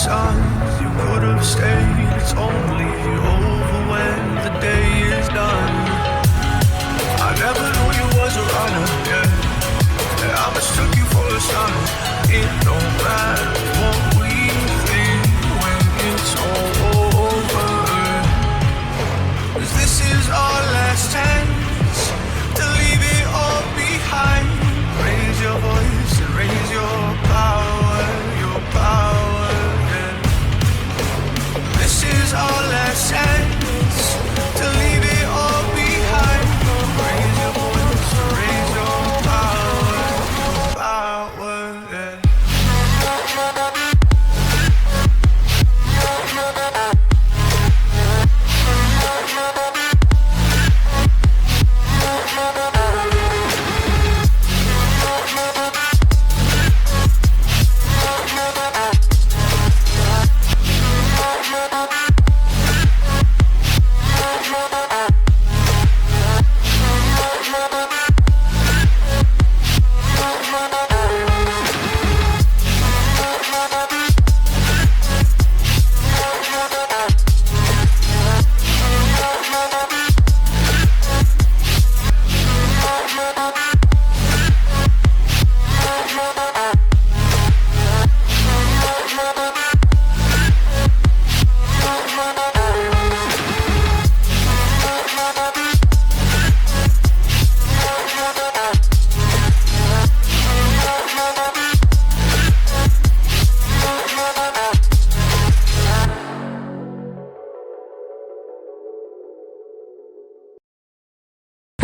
signs you could have stayed. It's only over when the day is done. I never knew you was a runner, yeah. I mistook you for a son. It don't matter what we think when it's all over. 'Cause this is our last chance to leave it all behind. Raise your voice and raise your power, yeah. This is our last chance to leave it all behind. Raise your voice and raise your power, yeah.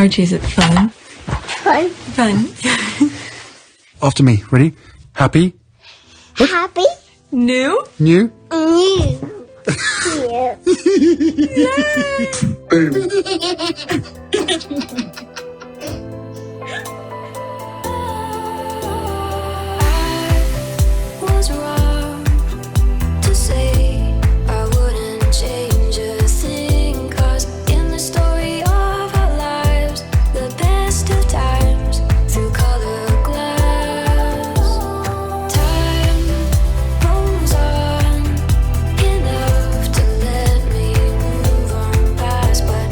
Archie, is it fun? Fun. Fun. After me. Ready? Happy? Happy. New? New? New. Was wrong to say I wouldn't change a thing, 'cause in the story of our lives, the best of times through colored glass, time rolls on enough to let me move on past, but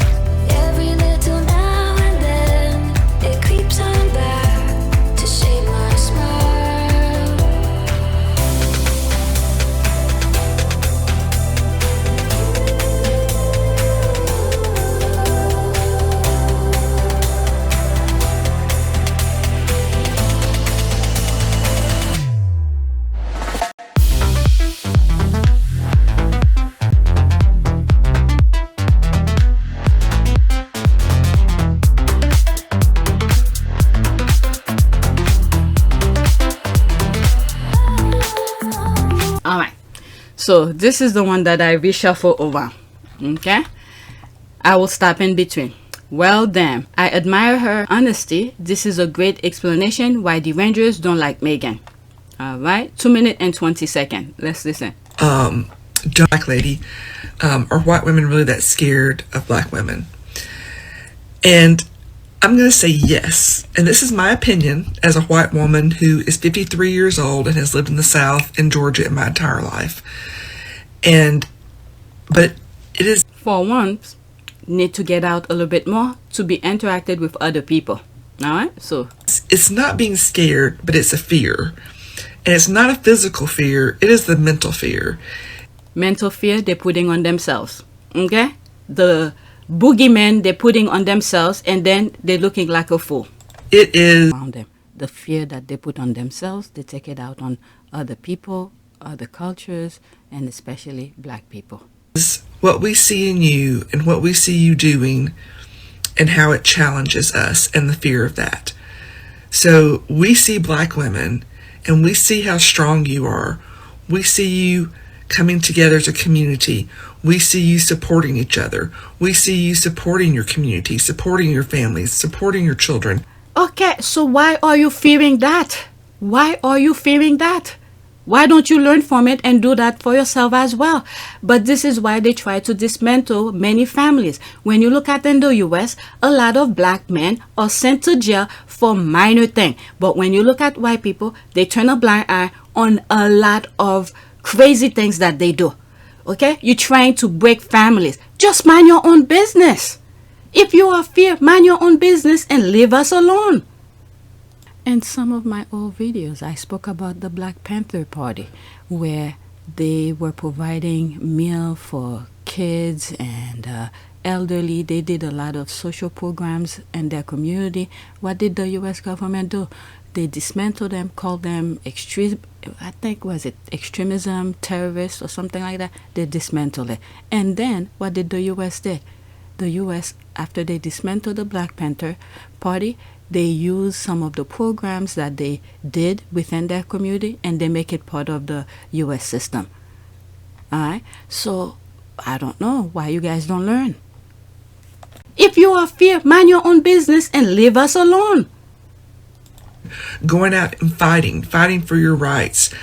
every little now and then it creeps on back to shape my smile. Alright, so this is the one that I reshuffle over. Okay, I will stop in between. Well, damn, I admire her honesty. This is a great explanation why the Rangers don't like Meghan. Alright, 2 minutes and 20 seconds. Let's listen. Black lady, are white women really that scared of black women? And I'm going to say yes. And this is my opinion as a white woman who is 53 years old and has lived in the South in Georgia in my entire life. But it is... For once, need to get out a little bit more to be interacted with other people. Alright, so... It's not being scared, but it's a fear. And it's not a physical fear, it is the mental fear. Mental fear they're putting on themselves. Okay? The boogeyman they're putting on themselves, and then they're looking like a fool. It is Around them. The fear that they put on themselves, they take it out on other people, other cultures, and especially black people. what we see in you and what we see you doing and how it challenges us and the fear of that. So we see black women and we see how strong you are. We see you coming together as a community. We see you supporting each other. We see you supporting your community, supporting your families, supporting your children. Okay, so why are you fearing that? Why are you fearing that? Why don't you learn from it and do that for yourself as well? But this is why they try to dismantle many families. When you look at in the US, a lot of black men are sent to jail for minor things. But when you look at white people, they turn a blind eye on a lot of crazy things that they do. Okay? You're trying to break families. Just mind your own business. If you are fear, mind your own business and leave us alone. In some of my old videos, I spoke about the Black Panther Party, where they were providing meal for kids and elderly. They did a lot of social programs in their community. What did the U.S. government do? They dismantled them, called them extremism, terrorists, or something like that. They dismantled it. And then what did the U.S. did? The U.S., after they dismantled the Black Panther Party, they use some of the programs that they did within their community and they make it part of the U.S. system. All right? So I don't know why you guys don't learn. If you are fear, mind your own business and leave us alone. Going out and fighting for your rights,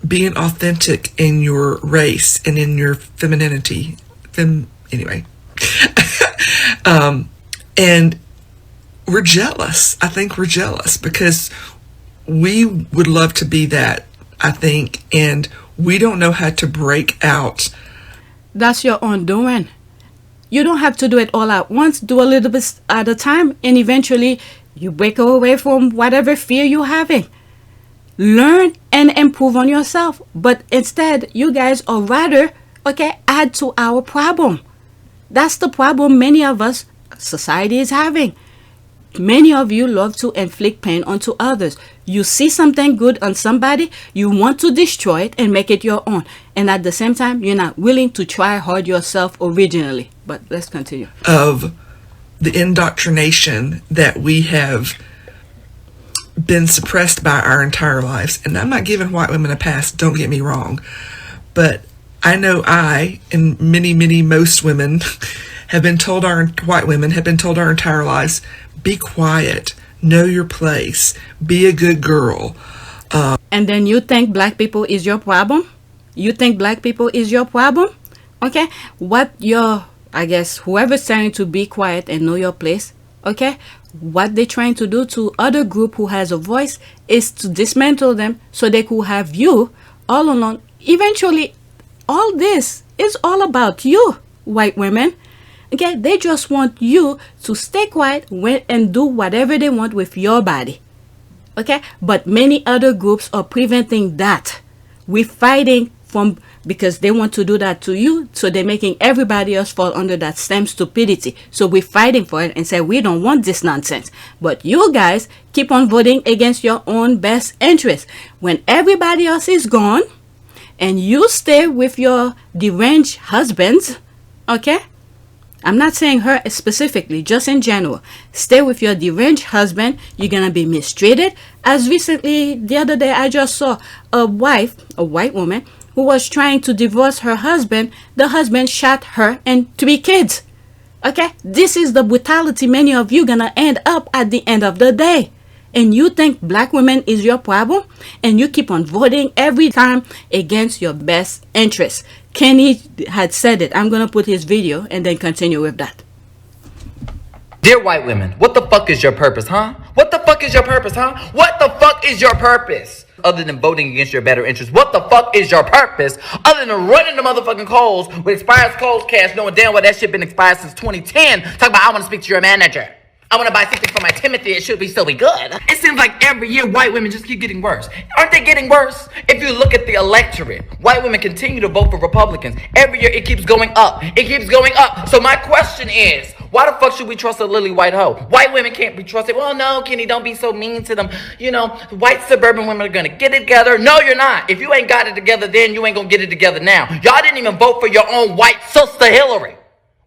being authentic in your race and in your femininity. Anyway. And we're jealous. I think we're jealous because we would love to be that, I think, and we don't know how to break out. That's your own doing. You don't have to do it all at once. Do a little bit at a time, and eventually you break away from whatever fear you're having. Learn and improve on yourself. But instead, you guys are rather, add to our problem. That's the problem many of us, society, is having. Many of you love to inflict pain onto others. You see something good on somebody, you want to destroy it and make it your own. And at the same time, you're not willing to try hard yourself originally. But let's continue. Of the indoctrination that we have been suppressed by our entire lives. And I'm not giving white women a pass, don't get me wrong. But I know I, and most women, white women have been told our entire lives, be quiet, know your place, be a good girl. And then you think black people is your problem? You think black people is your problem? Okay? Whoever's trying to be quiet and know your place, what they're trying to do to other group who has a voice is to dismantle them so they could have you all alone. Eventually, all this is all about you, white women. Okay, they just want you to stay quiet and do whatever they want with your body. Okay, but many other groups are preventing that. We're fighting because they want to do that to you, so they're making everybody else fall under that same stupidity. So we're fighting for it and say we don't want this nonsense. But you guys keep on voting against your own best interest. When everybody else is gone and you stay with your deranged husbands, okay? I'm not saying her specifically, just in general. Stay with your deranged husband, you're gonna be mistreated. As recently, the other day, I just saw a white woman, who was trying to divorce her husband. The husband shot her and 3 kids. Okay? This is the brutality many of you gonna end up at the end of the day. And you think black women is your problem? And you keep on voting every time against your best interests. Kenny had said it. I'm going to put his video and then continue with that. Dear white women, what the fuck is your purpose, huh? What the fuck is your purpose, huh? What the fuck is your purpose? Other than voting against your better interests, what the fuck is your purpose? Other than running the motherfucking Kohl's with expired Kohl's cash, knowing damn well that shit been expired since 2010. Talk about I want to speak to your manager. I want to buy something for my Timothy. It should still be good. It seems like every year white women just keep getting worse. Aren't they getting worse? If you look at the electorate, white women continue to vote for Republicans. Every year it keeps going up. It keeps going up. So my question is, why the fuck should we trust a lily white hoe? White women can't be trusted. Well, no, Kenny, don't be so mean to them. You know, white suburban women are going to get it together. No, you're not. If you ain't got it together then, you ain't going to get it together now. Y'all didn't even vote for your own white sister Hillary.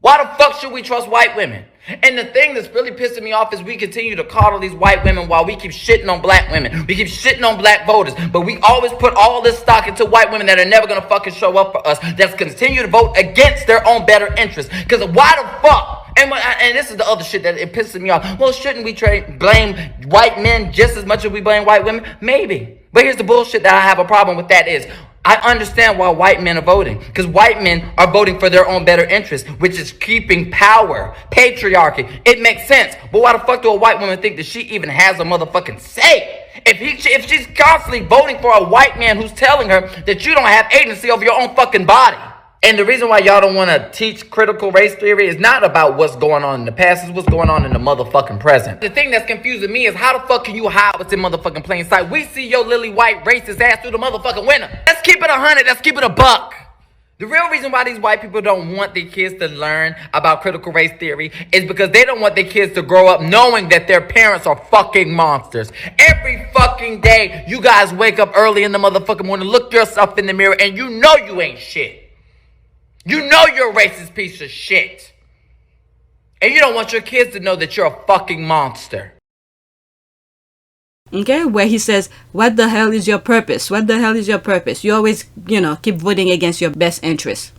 Why the fuck should we trust white women? And the thing that's really pissing me off is we continue to coddle these white women while we keep shitting on black women. We keep shitting on black voters. But we always put all this stock into white women that are never going to fucking show up for us. That's continue to vote against their own better interests. Because why the fuck? And this is the other shit that it pisses me off. Well, shouldn't we blame white men just as much as we blame white women? Maybe. But here's the bullshit that I have a problem with that is, I understand why white men are voting. Because white men are voting for their own better interests, which is keeping power, patriarchy. It makes sense. But why the fuck do a white woman think that she even has a motherfucking say If she's constantly voting for a white man who's telling her that you don't have agency over your own fucking body. And the reason why y'all don't want to teach critical race theory is not about what's going on in the past, it's what's going on in the motherfucking present. The thing that's confusing me is how the fuck can you hide what's in motherfucking plain sight? We see your lily white racist ass through the motherfucking window. Let's keep it 100, let's keep it a buck. The real reason why these white people don't want their kids to learn about critical race theory is because they don't want their kids to grow up knowing that their parents are fucking monsters. Every fucking day, you guys wake up early in the motherfucking morning, look yourself in the mirror, and you know you ain't shit. You know you're a racist piece of shit. And you don't want your kids to know that you're a fucking monster. Okay, where he says, what the hell is your purpose? What the hell is your purpose? You always, keep voting against your best interests.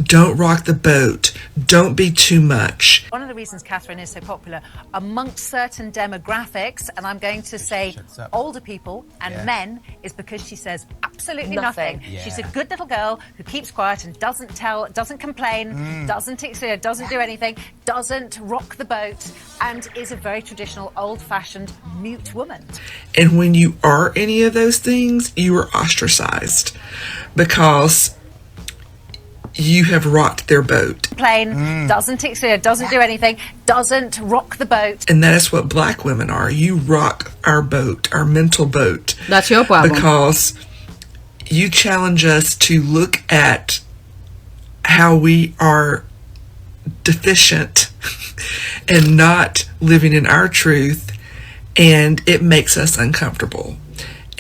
Don't rock the boat. Don't be too much. One of the reasons Catherine is so popular amongst certain demographics, and I'm going to say older people and men, is because she says absolutely nothing. She's a good little girl who keeps quiet and doesn't complain, doesn't do anything, doesn't rock the boat, and is a very traditional, old-fashioned, mute woman. And when you are any of those things, you are ostracized because you have rocked their boat. Doesn't do anything, doesn't rock the boat. And that is what black women are. You rock our boat, our mental boat. That's your problem. Because you challenge us to look at how we are deficient and not living in our truth, and it makes us uncomfortable.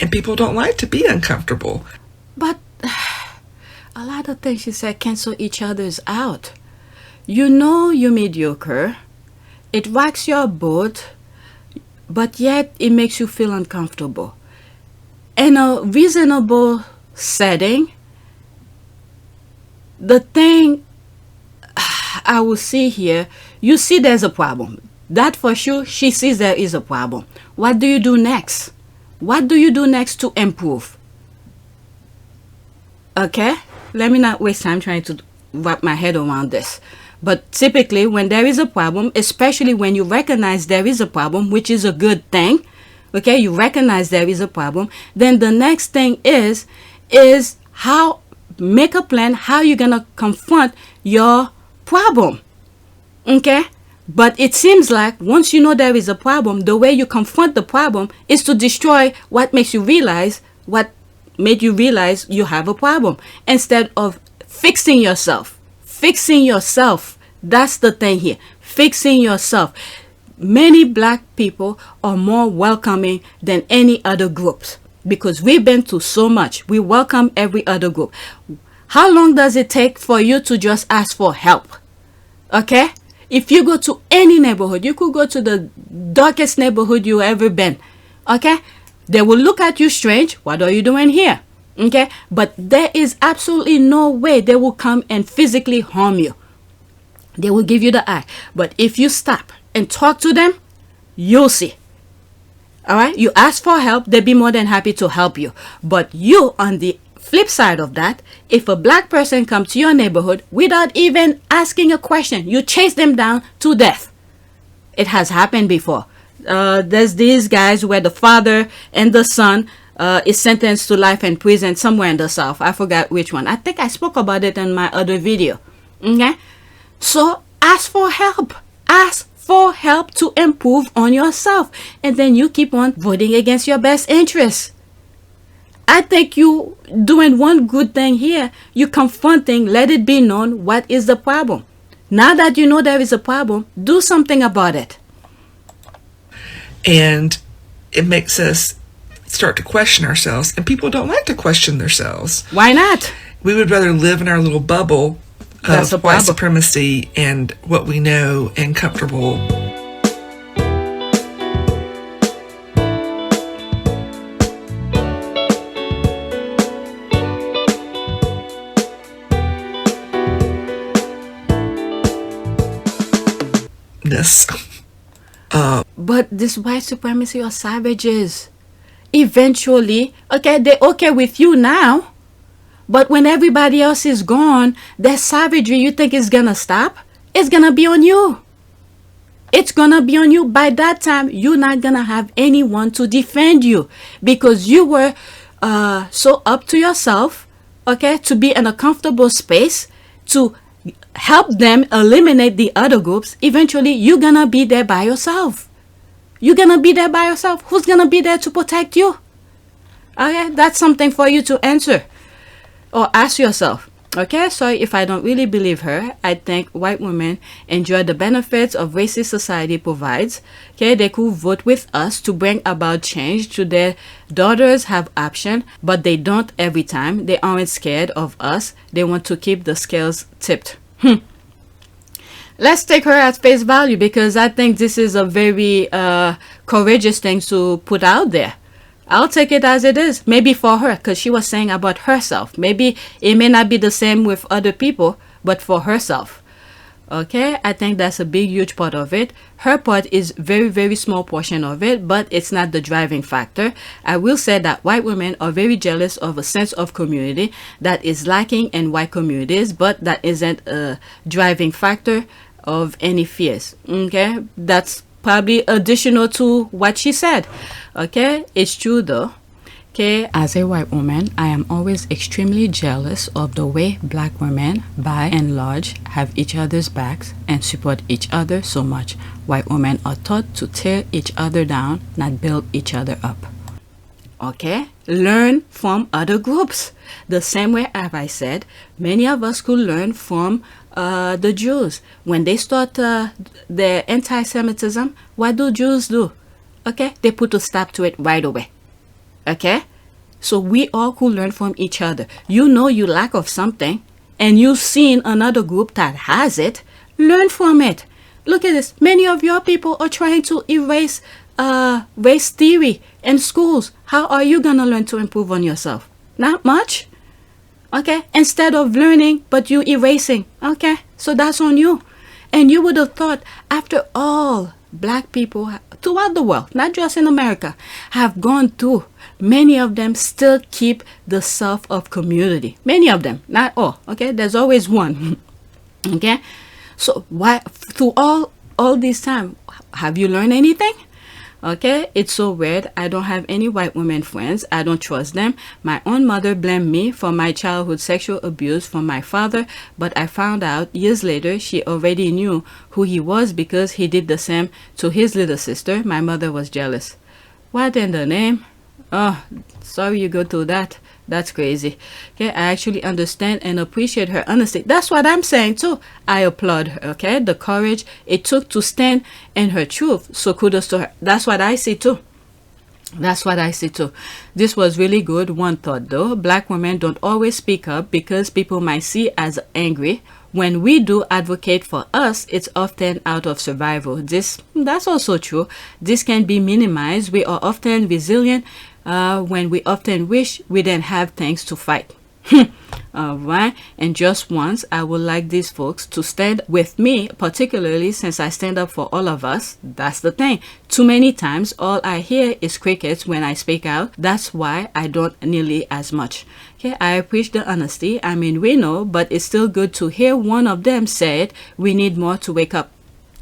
And people don't like to be uncomfortable. But a lot of things she said cancel each other's out. You know you're mediocre. It rocks your boat, but yet it makes you feel uncomfortable. In a reasonable setting, the thing I will see here, you see there's a problem. That for sure, she sees there is a problem. What do you do next? What do you do next to improve? Okay? Let me not waste time trying to wrap my head around this. But typically, when there is a problem, especially when you recognize there is a problem, which is a good thing, okay, you recognize there is a problem, then the next thing is how, make a plan how you're going to confront your problem, okay? But it seems like once you know there is a problem, the way you confront the problem is to destroy what makes you realize made you realize you have a problem, instead of fixing yourself. That's the thing here. Fixing yourself. Many black people are more welcoming than any other groups because we've been through so much. We welcome every other group. How long does it take for you to just ask for help? Okay? If you go to any neighborhood, you could go to the darkest neighborhood you ever been. Okay? They will look at you strange. What are you doing here? Okay? But there is absolutely no way they will come and physically harm you. They will give you the eye. But if you stop and talk to them, you'll see. All right? You ask for help, they'll be more than happy to help you. But you, on the flip side of that, if a black person comes to your neighborhood without even asking a question, you chase them down to death. It has happened before. There's these guys where the father and the son is sentenced to life in prison somewhere in the South. I forgot which one. I think I spoke about it in my other video. Okay? So ask for help. Ask for help to improve on yourself. And then you keep on voting against your best interests. I think you doing one good thing here. You confronting, let it be known what is the problem. Now that you know there is a problem, do something about it. And it makes us start to question ourselves. And people don't like to question themselves. Why not? We would rather live in our little bubble That's of white supremacy and what we know and comfortable. But this white supremacy are savages. Eventually, okay, they're okay with you now. But when everybody else is gone, their savagery, you think is gonna stop? It's gonna be on you. It's gonna be on you. By that time, you're not gonna have anyone to defend you because you were so up to yourself, okay, to be in a comfortable space to help them eliminate the other groups. Eventually, you're gonna be there by yourself. You're gonna be there by yourself. Who's gonna be there to protect you? Okay, that's something for you to answer or ask yourself. Okay, sorry if I don't really believe her. I think white women enjoy the benefits of racist society provides. Okay, they could vote with us to bring about change to their daughters have option, but they don't every time. They aren't scared of us. They want to keep the scales tipped. Let's take her at face value because I think this is a very courageous thing to put out there. I'll take it as it is. Maybe for her, because she was saying about herself. Maybe it may not be the same with other people, but for herself. Okay, I think that's a big, huge part of it. Her part is very, very small portion of it, but it's not the driving factor. I will say that white women are very jealous of a sense of community that is lacking in white communities, but that isn't a driving factor of any fears. Okay, that's probably additional to what she said. Okay, it's true though. Okay, as a white woman, I am always extremely jealous of the way black women, by and large, have each other's backs and support each other so much. White women are taught to tear each other down, not build each other up. Okay, learn from other groups. The same way as I said, many of us could learn from the Jews. When they start their anti-Semitism, what do Jews do? Okay, they put a stop to it right away. Okay, so we all could learn from each other. You know you lack of something and you've seen another group that has it. Learn from it. Look at this. Many of your people are trying to erase race theory in schools. How are you gonna learn to improve on yourself? Not much. Okay, instead of learning but you erasing. Okay, so that's on you. And you would have thought, after all black people throughout the world, not just in America, have gone through, many of them still keep the self of community. Many of them, not all. Okay, there's always one. Okay, so why through all this time have you learned anything? Okay, it's so weird. I don't have any white women friends. I don't trust them. My own mother blamed me for my childhood sexual abuse from my father, but I found out years later she already knew who he was because he did the same to his little sister. My mother was jealous. What in the name? Oh, sorry you go through that. That's crazy. Okay, I actually understand and appreciate her honesty. That's what I'm saying too. I applaud her. Okay, the courage it took to stand in her truth. So kudos to her. That's what I see too. That's what I see too. This was really good. One thought though, black women don't always speak up because people might see as angry. When we do advocate for us, it's often out of survival. That's also true. This can be minimized. We are often resilient when we often wish we didn't have things to fight. All right, and just once I would like these folks to stand with me, particularly since I stand up for all of us. That's the thing. Too many times all I hear is crickets when I speak out. That's why I don't nearly as much. Okay, I appreciate the honesty. I mean, we know, but it's still good to hear one of them say it. We need more to wake up.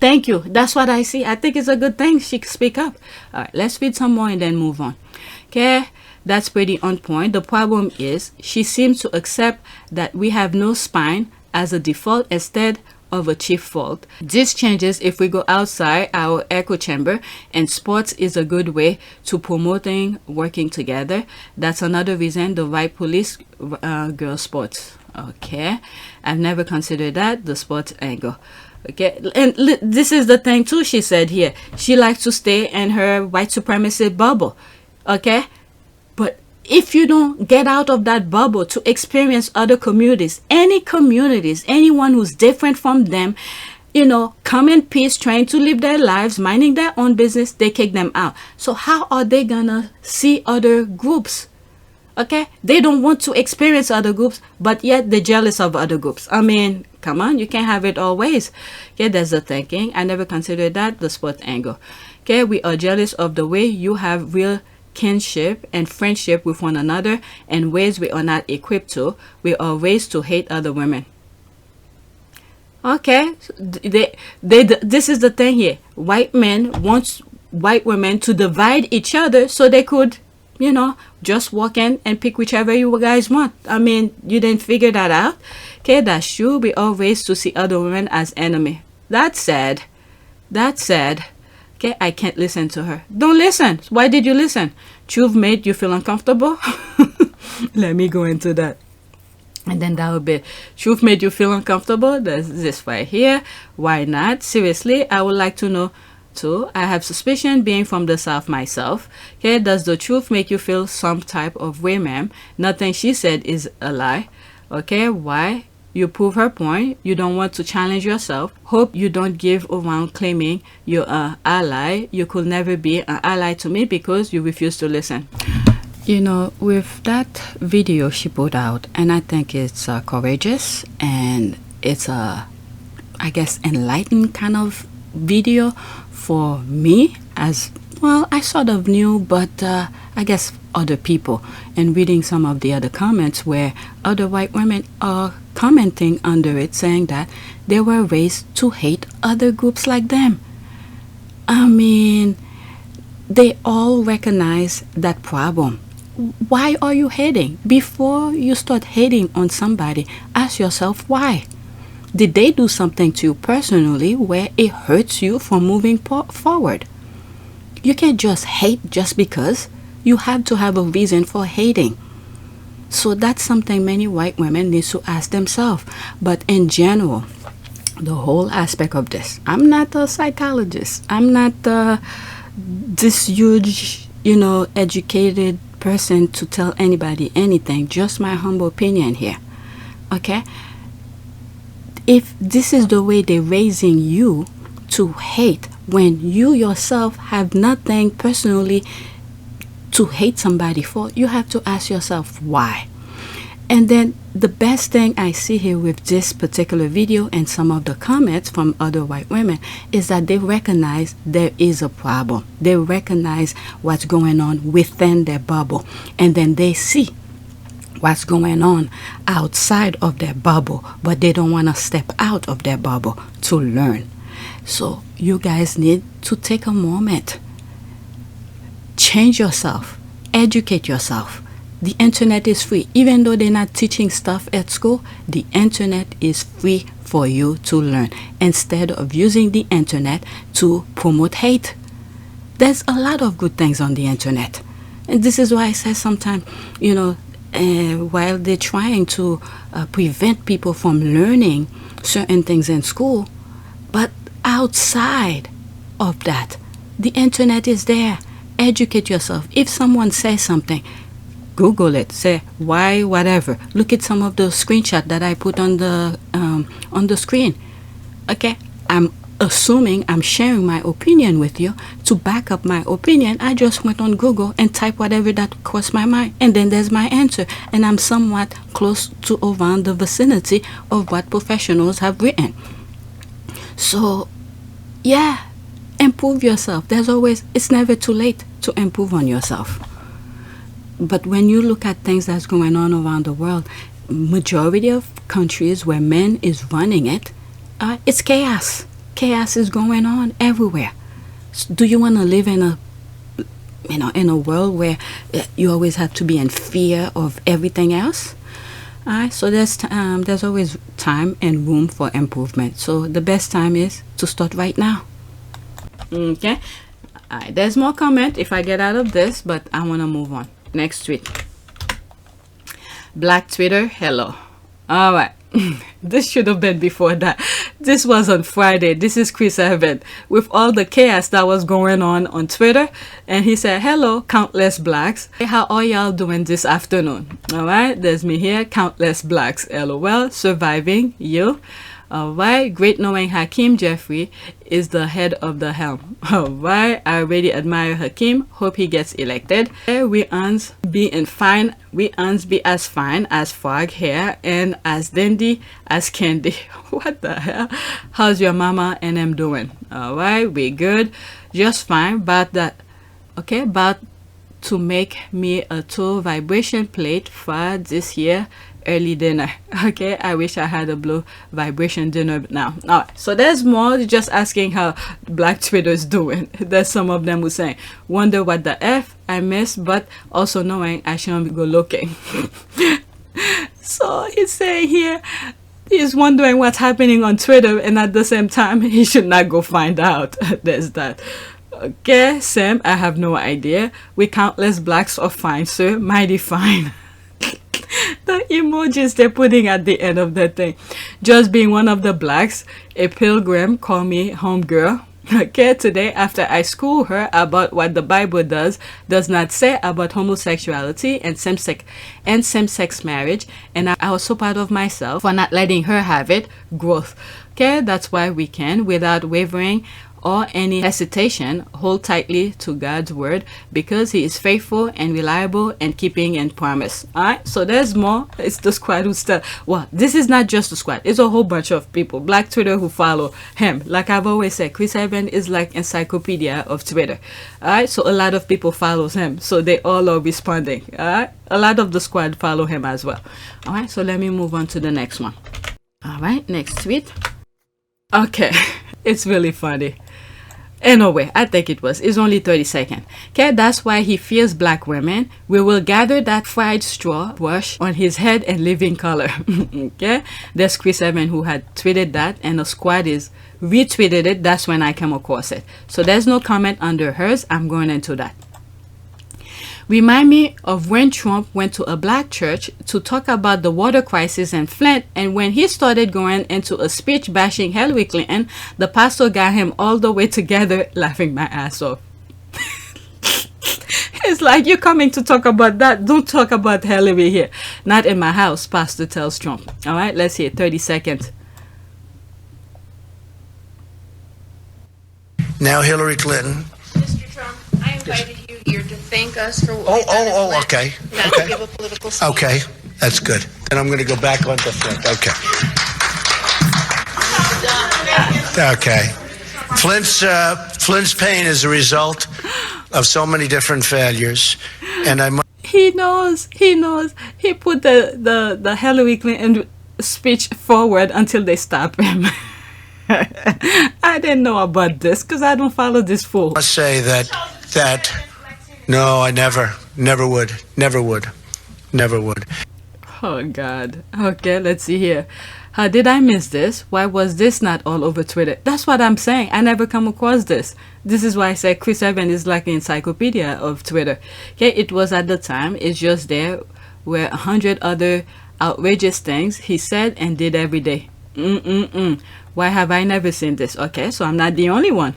Thank you. That's what I see. I think it's a good thing she can speak up. All right, let's read some more and then move on. Okay, that's pretty on point. The problem is she seems to accept that we have no spine as a default instead of a chief fault. This changes if we go outside our echo chamber, and sports is a good way to promoting working together. That's another reason the right police girl sports. Okay, I've never considered that, the sports angle. Okay, and this is the thing too, she said here. She likes to stay in her white supremacist bubble. Okay, but if you don't get out of that bubble to experience other communities, anyone who's different from them, you know, come in peace, trying to live their lives, minding their own business, they kick them out. So how are they gonna see other groups? Okay, they don't want to experience other groups, but yet they're jealous of other groups. I mean, come on, you can't have it always. Okay, there's the thinking. I never considered that, the sport angle. Okay, we are jealous of the way you have real kinship and friendship with one another in ways we are not equipped to. We are raised to hate other women. Okay, this is the thing here. White men want white women to divide each other so they could, you know, just walk in and pick whichever you guys want. I mean, you didn't figure that out. Okay, that's true. We all raised to see other women as enemy. That's sad. That's sad. Okay, I can't listen to her. Don't listen. Why did you listen? Truth made you feel uncomfortable? Let me go into that. And then that would be, truth made you feel uncomfortable? There's this right here. Why not? Seriously, I would like to know too. I have suspicion, being from the South myself. Okay, does the truth make you feel some type of way, ma'am? Nothing she said is a lie. Okay, why? You prove her point. You don't want to challenge yourself. Hope you don't give around claiming you're an ally. You could never be an ally to me because you refuse to listen. You know, with that video she put out, and I think it's courageous and it's a, I guess, enlightened kind of video for me as well. I sort of knew, but I guess other people, and reading some of the other comments where other white women are commenting under it saying that they were raised to hate other groups like them. I mean, they all recognize that problem. Why are you hating? Before you start hating on somebody, ask yourself why. Did they do something to you personally where it hurts you from moving forward? You can't just hate just because. You have to have a reason for hating. So that's something many white women need to ask themselves. But in general, the whole aspect of this, I'm not a psychologist. I'm not this huge, you know, educated person to tell anybody anything. Just my humble opinion here. Okay? If this is the way they're raising you to hate when you yourself have nothing personally to hate somebody for, you have to ask yourself why. And then the best thing I see here with this particular video and some of the comments from other white women is that they recognize there is a problem. They recognize what's going on within their bubble, and then they see what's going on outside of their bubble, but they don't want to step out of their bubble to learn. So you guys need to take a moment, change yourself, educate yourself. The internet is free. Even though they're not teaching stuff at school, the internet is free for you to learn instead of using the internet to promote hate. There's a lot of good things on the internet. And this is why I say sometimes, you know, while they're trying to prevent people from learning certain things in school, but outside of that, the internet is there. Educate yourself. If someone says something, Google it, say why, whatever. Look at some of the screenshots that I put on the screen. Okay, I'm assuming I'm sharing my opinion with you. To back up my opinion, I just went on Google and type whatever that crossed my mind, and then there's my answer, and I'm somewhat close to around the vicinity of what professionals have written. So yeah, improve yourself. It's never too late to improve on yourself. But when you look at things that's going on around the world, majority of countries where men is running it, it's chaos. Chaos is going on everywhere. So do you want to live in a world where you always have to be in fear of everything else? So there's always time and room for improvement. So the best time is to start right now. Okay. There's more comment if I get out of this, but I want to move on. Next tweet. Black Twitter, hello. All right. This should have been before that. This was on Friday. This is Chris Evans with all the chaos that was going on Twitter. And he said, hello, countless blacks. Hey, how are y'all doing this afternoon? All right. There's me here, countless blacks. LOL, surviving you. All right, great knowing Hakeem Jeffrey is the head of the helm. All right, I already admire Hakeem. Hope he gets elected. We uns be as fine as frog hair and as dandy as candy. What the hell? How's your mama and them doing? All right, we good, just fine. But that, okay, about to make me a 2 vibration plate for this year early dinner. Okay, I wish I had a blue vibration dinner now. All right, so there's more. Just asking how Black Twitter is doing. There's some of them who saying, wonder what the F I missed, but also knowing I shouldn't go looking. So he's saying here, he's wondering what's happening on Twitter, and at the same time, he should not go find out. There's that. Okay, Sam, I have no idea. We countless blacks are fine, sir. Mighty fine. The emojis they're putting at the end of the thing. Just being one of the blacks, a pilgrim, call me homegirl. Okay, today after I school her about what the Bible does not say about homosexuality and same-sex marriage, and I was so proud of myself for not letting her have it. Growth. Okay, that's why we can, without wavering or any hesitation, hold tightly to God's word, because he is faithful and reliable and keeping in promise. All right, so there's more. It's the squad who still, well, this is not just the squad, it's a whole bunch of people, Black Twitter, who follow him. Like I've always said, Chris Evans is like encyclopedia of Twitter. All right, so a lot of people follows him, so they all are responding. All right, a lot of the squad follow him as well. All right, so let me move on to the next one. All right, next tweet. Okay, it's really funny. Anyway, I think it's only 30 seconds. Okay, that's why he fears black women. We will gather that fried straw brush on his head and live in color. Okay, there's Chris Evans who had tweeted that, and the squad is retweeted it. That's when I came across it. So there's no comment under hers. I'm going into that. Remind me of when Trump went to a black church to talk about the water crisis in Flint, and when he started going into a speech bashing Hillary Clinton, the pastor got him all the way together, laughing my ass off. It's like, you're coming to talk about that. Don't talk about Hillary here. Not in my house, pastor tells Trump. All right, let's hear 30 seconds. Now Hillary Clinton. Mr. Trump, I invited you here to thank us for what we've done in Flint, okay. not Okay. to give a political speech. Okay, that's good. And I'm going to go back onto Flint. Okay. Okay. Flint's pain is a result of so many different failures, and He knows. He put the Hillary Clinton speech forward until they stop him. I didn't know about this because I don't follow this fool. must say that no, I never would. Oh God. Okay, let's see here. How did I miss this? Why was this not all over Twitter? That's what I'm saying. I never come across this. This is why I said Chris Evans is like an encyclopedia of Twitter. Okay, it was at the time. It's just there were 100 other outrageous things he said and did every day. Why have I never seen this? Okay, so I'm not the only one.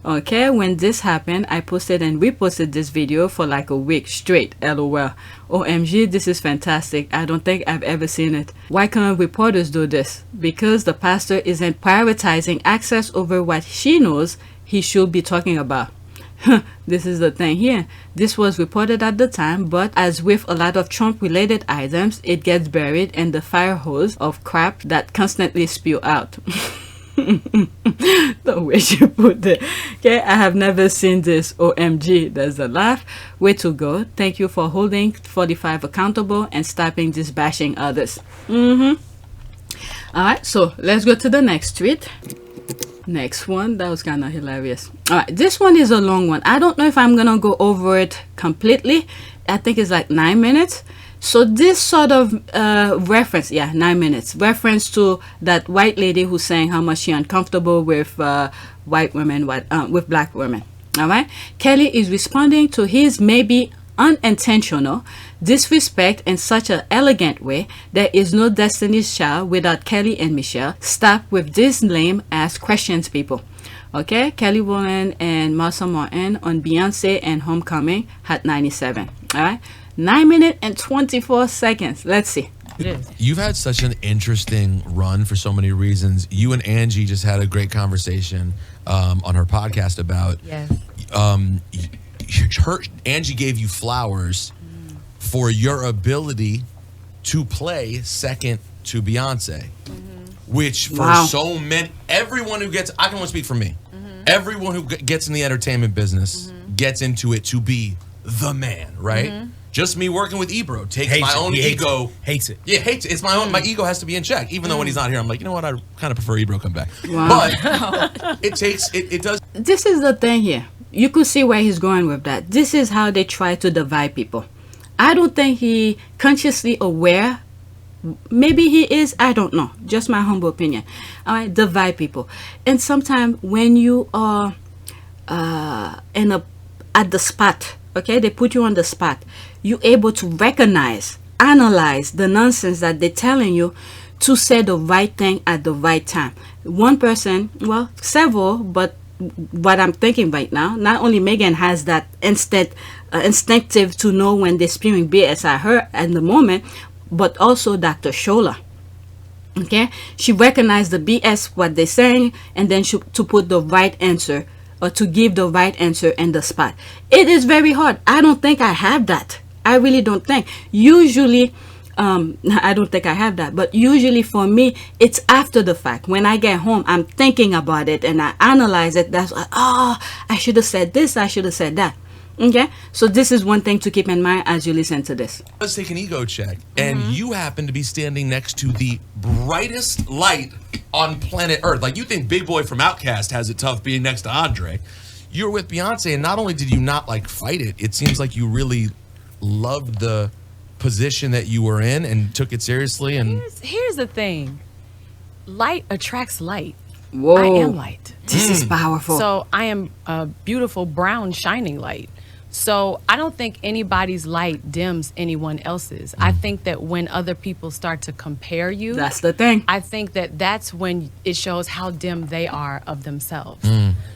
Okay, when this happened, I posted and reposted this video for like a week straight. LOL. OMG, this is fantastic. I don't think I've ever seen it. Why can't reporters do this? Because the pastor isn't prioritizing access over what she knows he should be talking about. This is the thing here. This was reported at the time, but as with a lot of Trump-related items, it gets buried in the fire hose of crap that constantly spew out. The way you put it. Okay, I have never seen this. OMG, there's a laugh. Way to go. Thank you for holding 45 accountable and stopping this bashing others. Alright, so let's go to the next tweet. Next one, that was kind of hilarious. All right, this one is a long one. I don't know if I'm gonna go over it completely. I think it's like 9 minutes. So this sort of reference, 9 minutes, reference to that white lady who's saying how much she uncomfortable with white women, with black women. All right, Kelly is responding to his maybe unintentional disrespect in such an elegant way. There is no Destiny's Child without Kelly and Michelle. Stop with this lame ass questions, people. Okay, Kelly Rowland and Martha Martin on Beyonce and Homecoming had 97. All right, 9 minutes and 24 seconds. Let's see. You've had such an interesting run for so many reasons. You and Angie just had a great conversation on her podcast about Angie gave you flowers for your ability to play second to Beyonce, which for so many, everyone who gets, I can only speak for me, everyone who gets in the entertainment business gets into it to be the man, right? Just me working with Ebro takes Hates my it. own He hates ego. it. Hates it. Yeah, hates it. It's my own. My ego has to be in check. Even though when he's not here, I'm like, you know what? I kind of prefer Ebro come back. Wow. But it does. This is the thing here. You could see where he's going with that. This is how they try to divide people. I don't think he consciously aware. Maybe he is. I don't know. Just my humble opinion. All right, divide people. And sometimes when you are at the spot, okay, they put you on the spot, you're able to recognize, analyze the nonsense that they're telling you to say the right thing at the right time. One person, well, several, but what I'm thinking right now, not only Meghan has that instinctive to know when they're spewing BS at her at the moment, but also Dr. Shola. Okay, she recognized the BS what they're saying, and then to put the right answer, or to give the right answer in the spot. It is very hard. I don't think I have that. I really don't think. Usually, I don't think I have that. But usually for me, it's after the fact. When I get home, I'm thinking about it and I analyze it. That's like, oh, I should have said this. I should have said that. Okay, so this is one thing to keep in mind as you listen to this. Let's take an ego check. And you happen to be standing next to the brightest light on planet Earth. Like, you think Big Boy from Outkast has it tough being next to Andre. You're with Beyonce, and not only did you not like fight it, it seems like you really loved the position that you were in and took it seriously. And here's the thing. Light attracts light. Whoa. I am light. This is powerful. So I am a beautiful brown shining light. So I don't think anybody's light dims anyone else's. I think that when other people start to compare you, that's the thing. I think that that's when it shows how dim they are of themselves.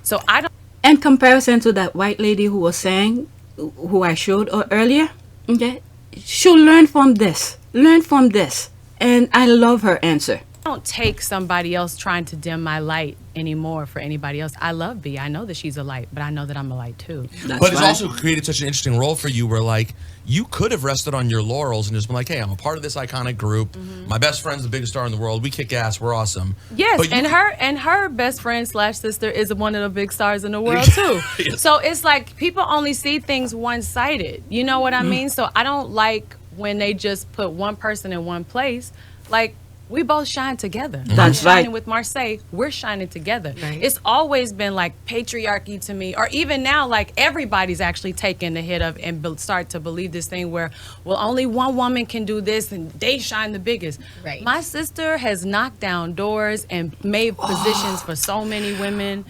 So I don't. In comparison to that white lady who was saying, who I showed earlier, okay, she'll learn from this. Learn from this. And I love her answer. I don't take somebody else trying to dim my light anymore for anybody else. I love B. I know that she's a light, but I know that I'm a light too. But it's also created such an interesting role for you where, like, you could have rested on your laurels and just been like, hey, I'm a part of this iconic group. My best friend's the biggest star in the world. We kick ass. We're awesome. Yes, but and her best friend / sister is one of the big stars in the world too. Yes. So it's like people only see things one-sided. You know what I mean? So I don't like when they just put one person in one place. Like, we both shine together. That's I'm shining right. with Marseille. We're shining together. Right. It's always been like patriarchy to me, or even now, like everybody's actually taking the hit of and start to believe this thing where, well, only one woman can do this and they shine the biggest. Right. My sister has knocked down doors and made positions for so many women.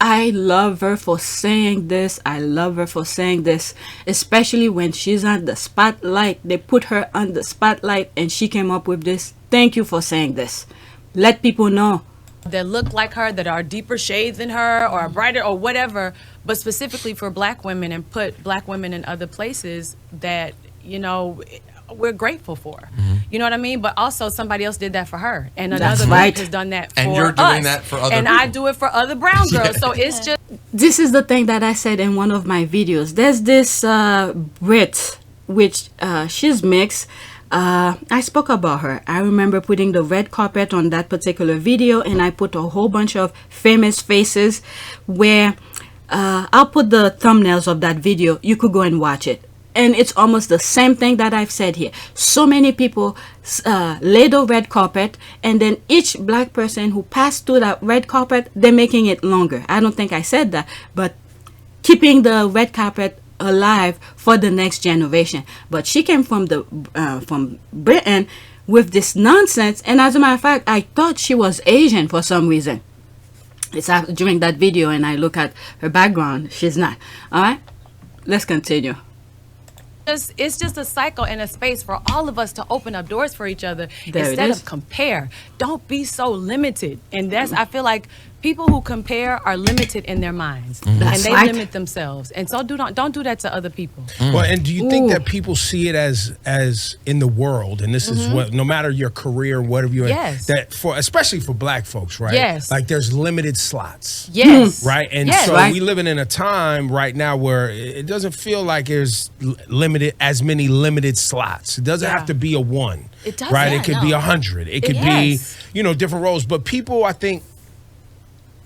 I love her for saying this. I love her for saying this, especially when she's on the spotlight. They put her on the spotlight and she came up with this. Thank you for saying this. Let people know. That look like her, that are deeper shades than her, or brighter, or whatever, but specifically for black women, and put black women in other places that, you know, we're grateful for. You know what I mean? But also somebody else did that for her, and another group has done that for us. And you're doing that for other and people. I do it for other brown girls. So it's just. This is the thing that I said in one of my videos. There's this Brit, which she's mixed. I spoke about her. I remember putting the red carpet on that particular video, and I put a whole bunch of famous faces where I'll put the thumbnails of that video. You could go and watch it. And it's almost the same thing that I've said here. So many people lay the red carpet, and then each black person who passed through that red carpet, they're making it longer. I don't think I said that, but keeping the red carpet alive for the next generation. But she came from from Britain with this nonsense, and as a matter of fact, I thought she was Asian for some reason. It's during that video, and I look at her background. She's not. All right, let's continue. It's just a cycle and a space for all of us to open up doors for each other There it instead is. of compare. Don't be so limited. And that's, I feel like people who compare are limited in their minds, and That's they right. limit themselves. And so don't do that to other people. Well, and do you think that people see it as in the world, and this is what, no matter your career, whatever you're Yes. in, that for especially for black folks, right? Yes. Like there's limited slots. Yes. Right? And Yes. so Right. we living in a time right now where it doesn't feel like there's as many limited slots. It doesn't have to be a one. It doesn't. Right? It could be No. 100. It could Yes. be, different roles. But people, I think,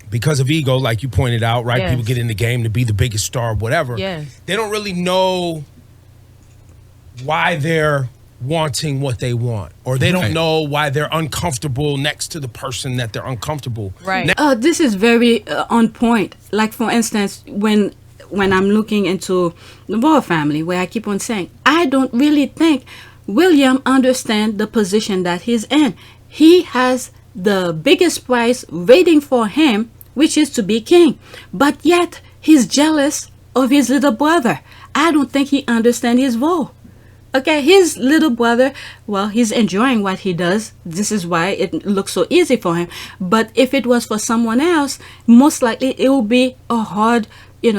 because of ego, like you pointed out, right? Yes. People get in the game to be the biggest star, whatever. Yes. They don't really know why they're wanting what they want, or they don't Right. know why they're uncomfortable next to the person that they're uncomfortable. Right. This is very on point. Like for instance, when I'm looking into the royal family, where I keep on saying, I don't really think William understands the position that he's in. He has the biggest prize waiting for him, which is to be king. But yet, he's jealous of his little brother. I don't think he understands his role. Okay, his little brother, well, he's enjoying what he does. This is why it looks so easy for him. But if it was for someone else, most likely it will be a hard,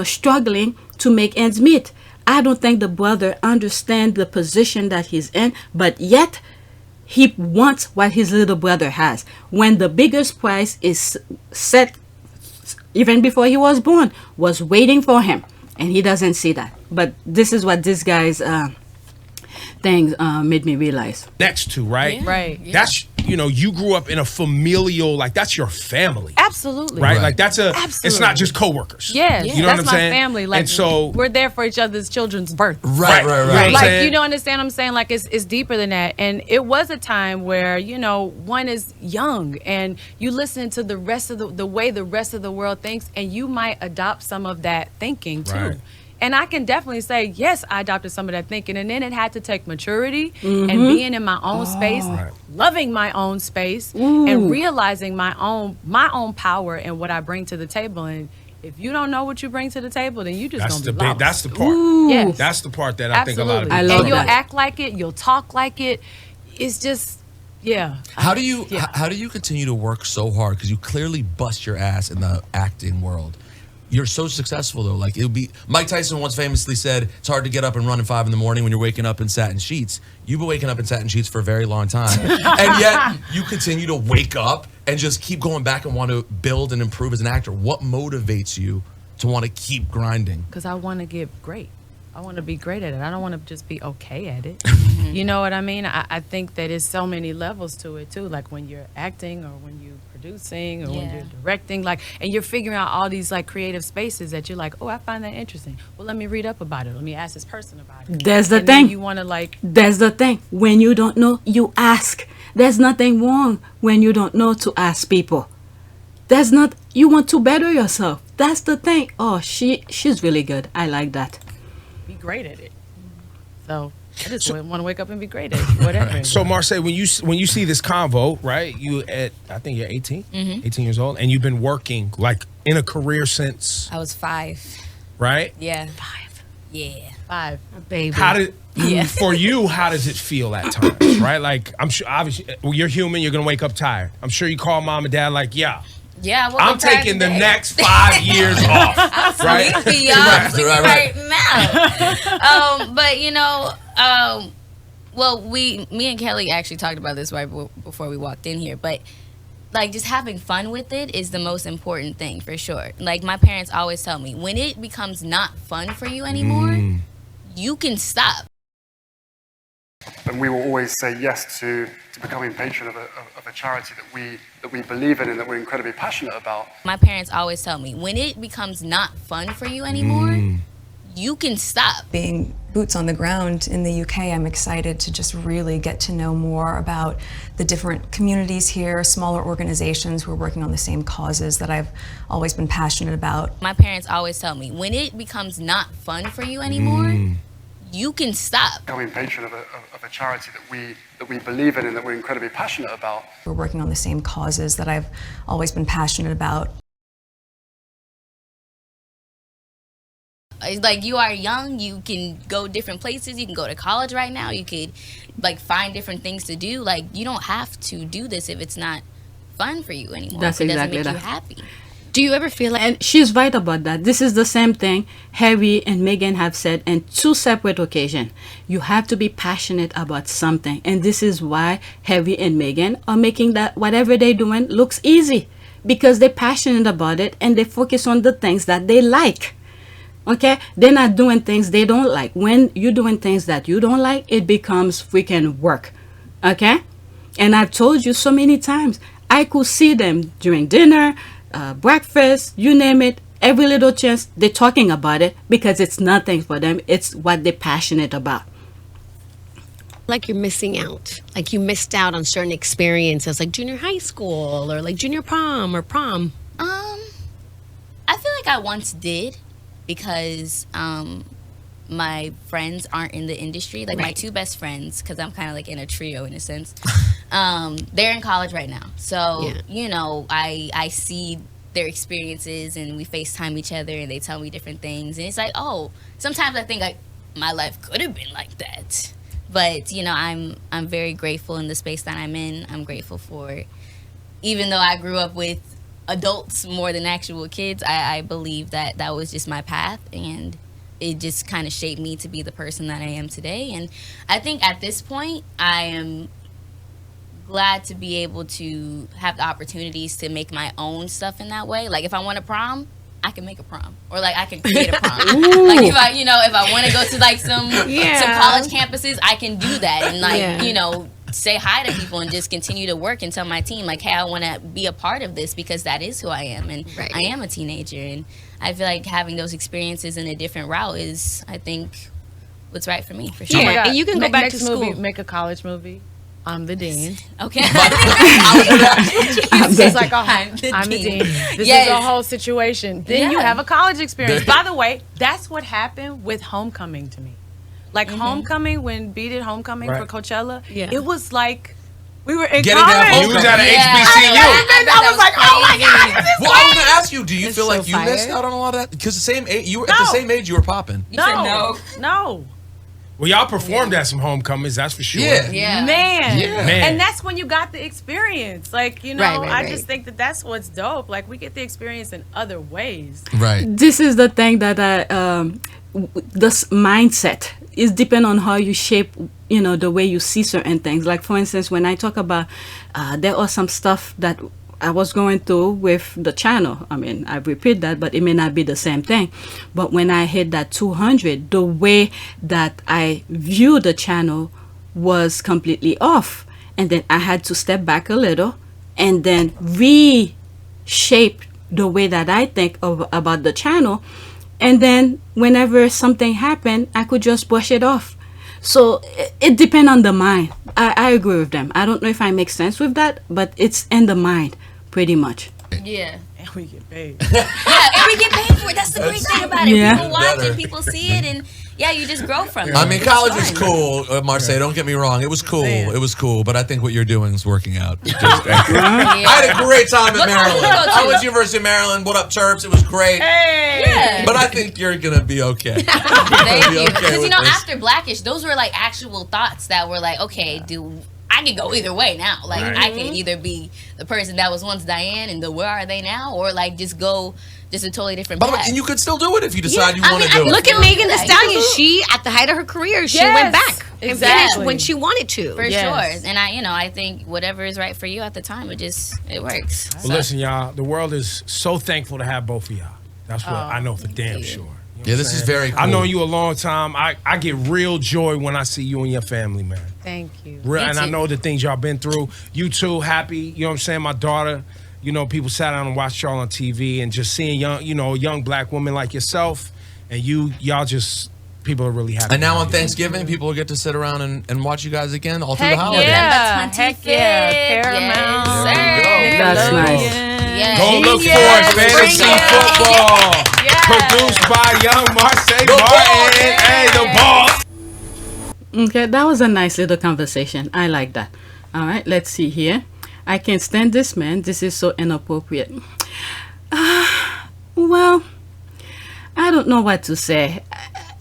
struggling to make ends meet. I don't think the brother understands the position that he's in, but yet he wants what his little brother has. When the biggest prize is set, even before he was born, was waiting for him, and he doesn't see that. But this is what this guy's things made me realize. Next to, right? Yeah. Right. That's, you grew up in a familial, like that's your family. Absolutely. Right? Like that's Absolutely. it's not just coworkers. Yeah, You know that's what I'm saying? my family. Like, and so we're there for each other's children's birth. Right. You know what I'm Like, saying? you don't understand what I'm saying? Like, it's deeper than that. And it was a time where, one is young and you listen to the rest of the way the rest of the world thinks, and you might adopt some of that thinking too. Right. And I can definitely say, yes, I adopted some of that thinking. And then it had to take maturity and being in my own space, loving my own space, and realizing my own power and what I bring to the table. And if you don't know what you bring to the table, then you just That's gonna the be big. lost. That's the part. Yes. That's the part that I think a lot of Absolutely. people. And you'll struggle with. act like it, you'll talk like it. It's just, yeah. How do you continue to work so hard? Because you clearly bust your ass in the acting world. You're so successful though. Like it'll be Mike Tyson once famously said, it's hard to get up and run at 5 a.m. when you're waking up in satin sheets. You've been waking up in satin sheets for a very long time. And yet you continue to wake up and just keep going back and want to build and improve as an actor. What motivates you to want to keep grinding? Because I want to get great. I want to be great at it. I don't want to just be okay at it. You know what I mean? I think that there's so many levels to it too. Like when you're acting or when you're producing or when you're directing, like, and you're figuring out all these like creative spaces that you're like, oh, I find that interesting. Well, let me read up about it. Let me ask this person about it. There's the And then thing. you want to like. There's the thing. When you don't know, you ask. There's nothing wrong when you don't know to ask people. There's not. You want to better yourself. That's the thing. Oh, she's really good. I like that. Be great at it. So I just want to wake up and be great at it, whatever. So Marseille, when you see this convo, right? I think you're 18, 18 years old, and you've been working like in a career since, I was 5. right? Yeah. 5. Yeah. 5, baby. How did Yeah. for you? How does it feel at times, right? Like I'm sure, obviously, you're human. You're gonna wake up tired. I'm sure you call mom and dad like, yeah. Yeah, I'm taking the next 5 years off, right? Sleepy, right now. But well, me and Kelly actually talked about this right before we walked in here. But like, just having fun with it is the most important thing for sure. Like my parents always tell me, when it becomes not fun for you anymore, you can stop. And we will always say yes to becoming patron of a charity that we believe in and that we're incredibly passionate about. My parents always tell me, when it becomes not fun for you anymore, you can stop. Being boots on the ground in the UK, I'm excited to just really get to know more about the different communities here, smaller organizations who are working on the same causes that I've always been passionate about. My parents always tell me, when it becomes not fun for you anymore, you can stop. Becoming patron of a charity that we believe in and that we're incredibly passionate about. We're working on the same causes that I've always been passionate about. It's like, you are young, you can go different places, you can go to college right now, you could like find different things to do. Like, you don't have to do this if it's not fun for you anymore. That's if it exactly doesn't make that. you happy. Do you ever feel like, and she's right about that. This is the same thing Harry and Meghan have said in 2 separate occasions. You have to be passionate about something. And this is why Harry and Meghan are making that whatever they're doing looks easy. Because they're passionate about it and they focus on the things that they like. Okay? They're not doing things they don't like. When you're doing things that you don't like, it becomes freaking work. Okay? And I've told you so many times, I could see them during dinner, breakfast, you name it, every little chance they're talking about it because it's nothing for them. It's what they're passionate about. like you're missing out? Like you missed out on certain experiences, like junior high school or like junior prom or prom? I feel like I once did because my friends aren't in the industry. Like my two best friends, because I'm kind of like in a trio in a sense. They're in college right now, so you know, I see their experiences and we FaceTime each other and they tell me different things, and it's like, oh, sometimes I think like my life could have been like that. But you know, I'm very grateful in the space that I'm in. I'm grateful for, even though I grew up with adults more than actual kids, I believe that that was just my path, and it just kind of shaped me to be the person that I am today. And I think at this point, I am glad to be able to have the opportunities to make my own stuff in that way. Like if I want a prom, I can make a prom, or like I can create a prom. Like if I want to go to like some college campuses, I can do that, and like you know, say hi to people and just continue to work and tell my team like, hey, I want to be a part of this because that is who I am, and I am a teenager, and I feel like having those experiences in a different route is, I think, what's right for me, for sure. Yeah, and you can go back to school. Movie, make a college movie. I'm the dean. Okay. It's like, oh, I'm the dean. This is a whole situation. Then you have a college experience. By the way, that's what happened with Homecoming to me. Like Homecoming, when B did Homecoming for Coachella, it was like we were in college. You was at an HBCU. I was like, oh my God. Well, I was going to ask you, do you feel like you missed out on a lot of that? Because the same age, you were at the same age you were popping. No. Well, y'all performed at some homecomings, that's for sure. Man. And that's when you got the experience. Like, you know, I just think that that's what's dope. Like, we get the experience in other ways. Right. This is the thing that this mindset is depend on how you shape, you know, the way you see certain things. Like, for instance, when I talk about there are some stuff that I was going through with the channel. I mean, I repeat that, but it may not be the same thing. But when I hit that 200, the way that I view the channel was completely off. And then I had to step back a little and then reshape the way that I think about the channel. And then whenever something happened, I could just brush it off. So it depends on the mind. I agree with them. I don't know if I make sense with that, but it's in the mind, pretty much. Yeah. And we get paid. And we get paid for it. That's the great thing about it. Yeah. People watch it, people see it, and you just grow from it. I mean, college is cool, Marseille. Don't get me wrong. It was cool. It was cool. But I think what you're doing is working out. I had a great time at Maryland. I went to University of Maryland. What up, Terps? It was great. Hey. Yeah. But I think you're going to be okay. Thank you. Because, you know, after Blackish, those were like actual thoughts that were like, okay, I can go either way now. Like, I can either be the person that was once Diane and where are they now, or like just go just a totally different path. And you could still do it if you decide you want to do it. Look at Megan Thee Stallion. She, at the height of her career, she went back and finished when she wanted to. For sure. And I think whatever is right for you at the time, it works. Well, listen, y'all, the world is so thankful to have both of y'all. That's what I know for damn sure. Yeah, this is very cool. I've known you a long time. I get real joy when I see you and your family, man. Thank you. And I know the things y'all been through. You too, happy. You know what I'm saying? My daughter, you know, people sat down and watched y'all on TV, and just seeing young black women like yourself, and y'all just, people are really happy. And now on Thanksgiving, people will get to sit around and watch you guys again all through the holidays. Heck yeah. Paramount. That's nice. Go look for Fantasy Football. Produced by young Marseille Martin. Hey, the boss. Okay, that was a nice little conversation. I like that. All right, let's see here. I can't stand this man. This is so inappropriate. Well, I don't know what to say.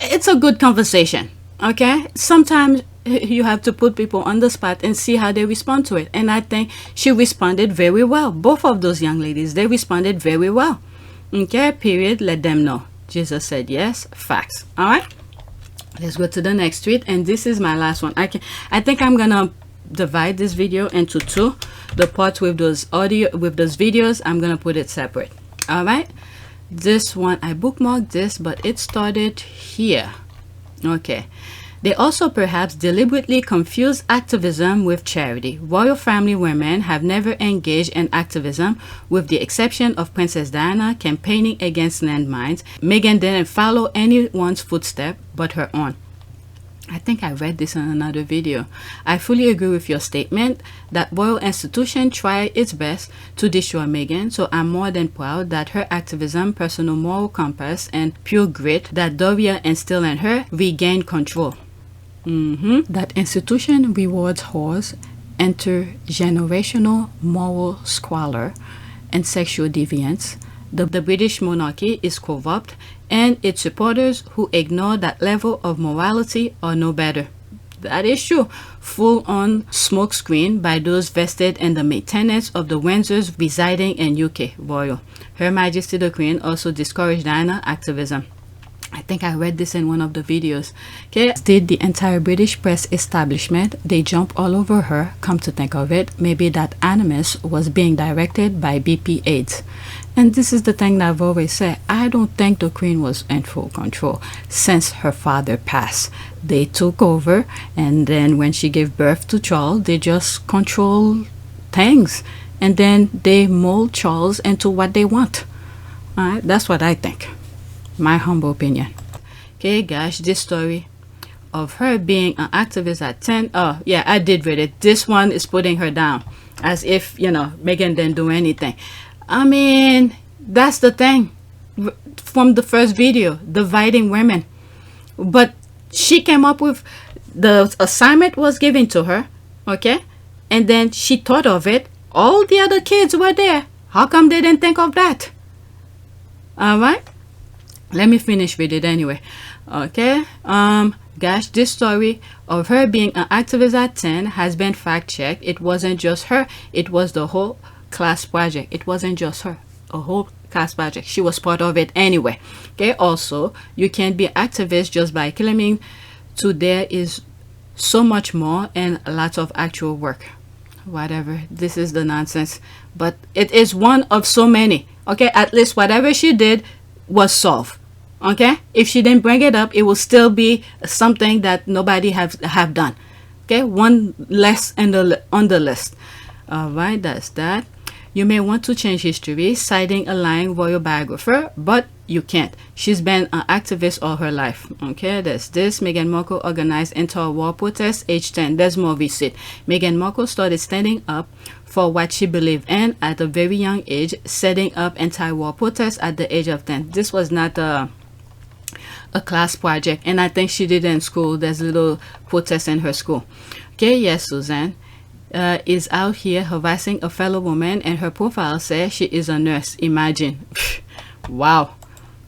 It's a good conversation, okay? Sometimes you have to put people on the spot and see how they respond to it. And I think she responded very well. Both of those young ladies, they responded very well. Okay, period. Let them know. Jesus said yes. Facts. All right. Let's go to the next tweet. And this is my last one. I think I'm going to divide this video into two. The part with those videos, I'm going to put it separate. All right. This one, I bookmarked this, but it started here. Okay. They also perhaps deliberately confuse activism with charity. Royal family women have never engaged in activism, with the exception of Princess Diana campaigning against landmines. Meghan didn't follow anyone's footstep but her own. I think I read this in another video. I fully agree with your statement that royal institution try its best to destroy Meghan, so I'm more than proud that her activism, personal moral compass, and pure grit that Doria instilled in her regain control. That institution rewards whores, intergenerational moral squalor, and sexual deviance. The British monarchy is corrupt, and its supporters who ignore that level of morality are no better. That is true. Full-on smokescreen by those vested in the maintenance of the Windsors residing in UK royal. Her Majesty the Queen also discouraged Diana activism. I think I read this in one of the videos. Okay, did the entire British press establishment, they jump all over her. Come to think of it, maybe that animus was being directed by BP8. And this is the thing that I've always said. I don't think the Queen was in full control since her father passed. They took over, and then when she gave birth to Charles, they just control things. And then they mold Charles into what they want. Alright, that's what I think. My humble opinion. Okay, gosh, this story of her being an activist at 10. Oh, yeah, I did read it. This one is putting her down as if, you know, Meghan didn't do anything. I mean, that's the thing from the first video, dividing women. But she came up with the assignment was given to her, okay? And then she thought of it. All the other kids were there. How come they didn't think of that? All right. Let me finish with it anyway. Okay. Gosh, this story of her being an activist at 10 has been fact-checked. It wasn't just her. It was the whole class project. It wasn't just her. A whole class project. She was part of it anyway. Okay. Also, you can't be an activist just by claiming to. There is so much more and lots of actual work. Whatever. This is the nonsense. But it is one of so many. Okay. At least whatever she did was solved. Okay, if she didn't bring it up, it will still be something that nobody have done. Okay, one less on the list. All right, that's that. You may want to change history, citing a lying royal biographer, but you can't. She's been an activist all her life. Okay, there's this. Meghan Markle organized anti-war protests age 10. There's more receipt. Meghan Markle started standing up for what she believed in at a very young age, setting up anti-war protests at the age of 10. This was not a class project, and I think she did it in school. There's a little protest in her school. Okay, yes, Suzanne is out here harassing a fellow woman, and her profile says she is a nurse. Imagine. Wow.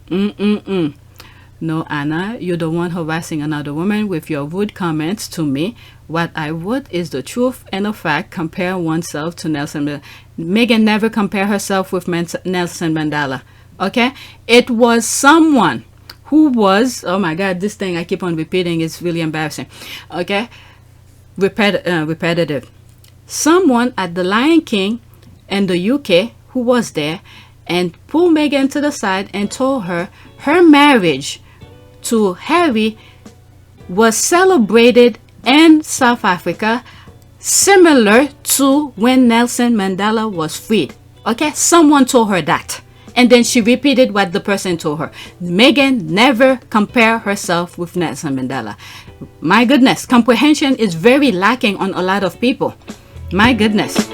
No, Anna, you're the one harassing another woman with your rude comments to me. What I would is the truth and a fact. Compare oneself to Nelson Mandela. Meghan never compared herself with Nelson Mandela. Okay, it was someone who was, oh my god, this thing I keep on repeating is really embarrassing. Okay, repetitive. Someone at the Lion King in the UK who was there and pulled Meghan to the side and told her her marriage to Harry was celebrated in South Africa, similar to when Nelson Mandela was freed. Okay, someone told her that. And then she repeated what the person told her. Meghan never compared herself with Nelson Mandela. My goodness, comprehension is very lacking on a lot of people. My goodness.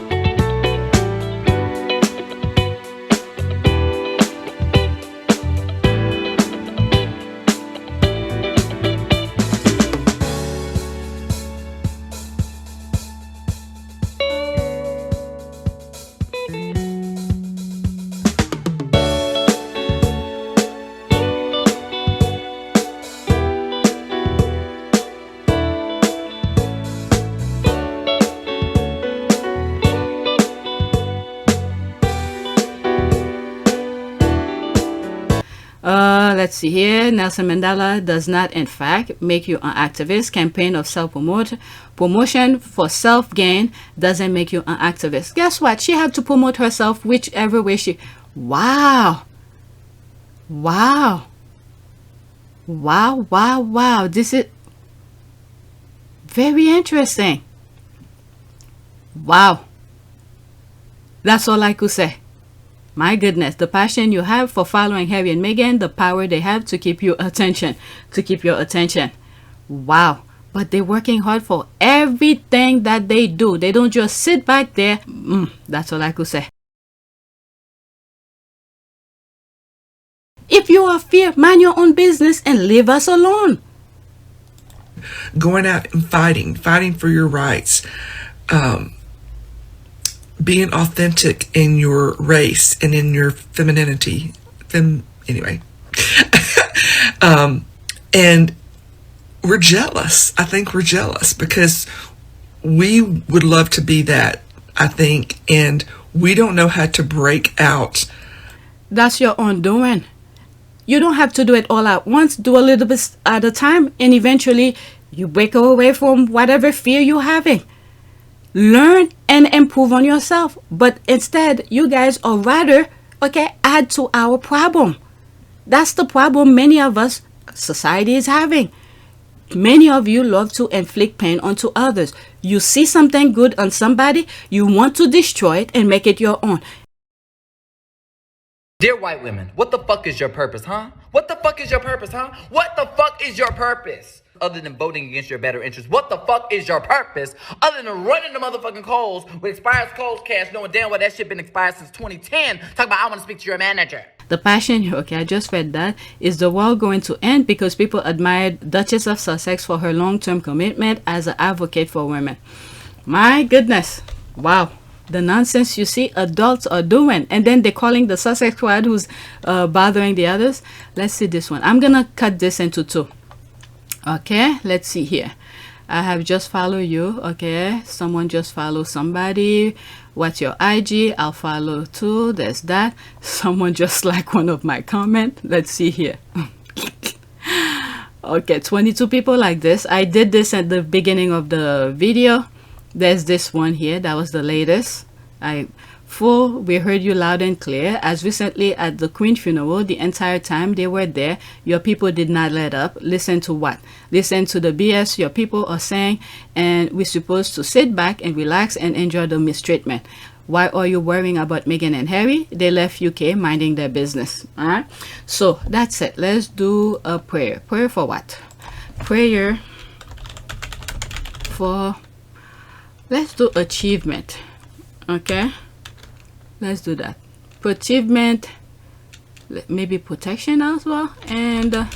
Let's see here. Nelson Mandela does not, in fact, make you an activist. Campaign of self-promotion for self-gain doesn't make you an activist. Guess what? She had to promote herself whichever way she... Wow. Wow. Wow, wow, wow. This is very interesting. Wow. That's all I could say. My goodness, the passion you have for following Harry and Meghan, the power they have to keep your attention, Wow. but they're working hard for everything that they do. They don't just sit back there. That's all I could say. If you are fear, mind your own business and leave us alone. Going out and fighting for your rights, being authentic in your race and in your femininity. Anyway. And we're jealous. I think we're jealous because we would love to be that, I think, and we don't know how to break out. That's your own doing. You don't have to do it all at once. Do a little bit at a time, and eventually you break away from whatever fear you're having. Learn and improve on yourself. But instead, you guys are rather, add to our problem. That's the problem many of us, society is having. Many of you love to inflict pain onto others. You see something good on somebody, you want to destroy it and make it your own. Dear white women, what the fuck is your purpose, huh? What the fuck is your purpose, huh? What the fuck is your purpose? Other than voting against your better interests, what the fuck is your purpose? Other than running the motherfucking Kohl's with expires Kohl's cash, knowing damn well that shit been expired since 2010. Talk about I want to speak to your manager. The passion, I just read that. Is the world going to end because people admired Duchess of Sussex for her long-term commitment as an advocate for women? My goodness. Wow. The nonsense you see adults are doing. And then they're calling the Sussex squad who's bothering the others. Let's see this one. I'm going to cut this into two. Okay, let's see here. I have just followed you. Okay, someone just follow somebody. What's your IG? I'll follow too. There's that. Someone just like one of my comment. Let's see here. Okay, 22 people like this. I did this at the beginning of the video. There's this one here. That was the latest. We heard you loud and clear. As recently at the Queen funeral, the entire time they were there, your people did not let up. Listen to what? Listen to the BS your people are saying, and we're supposed to sit back and relax and enjoy the mistreatment. Why are you worrying about Meghan and Harry? They left UK minding their business. All right. So that's it. Let's do a prayer. Prayer for what? Prayer for. Let's do achievement. Okay. Let's do that. Achievement, maybe protection as well. And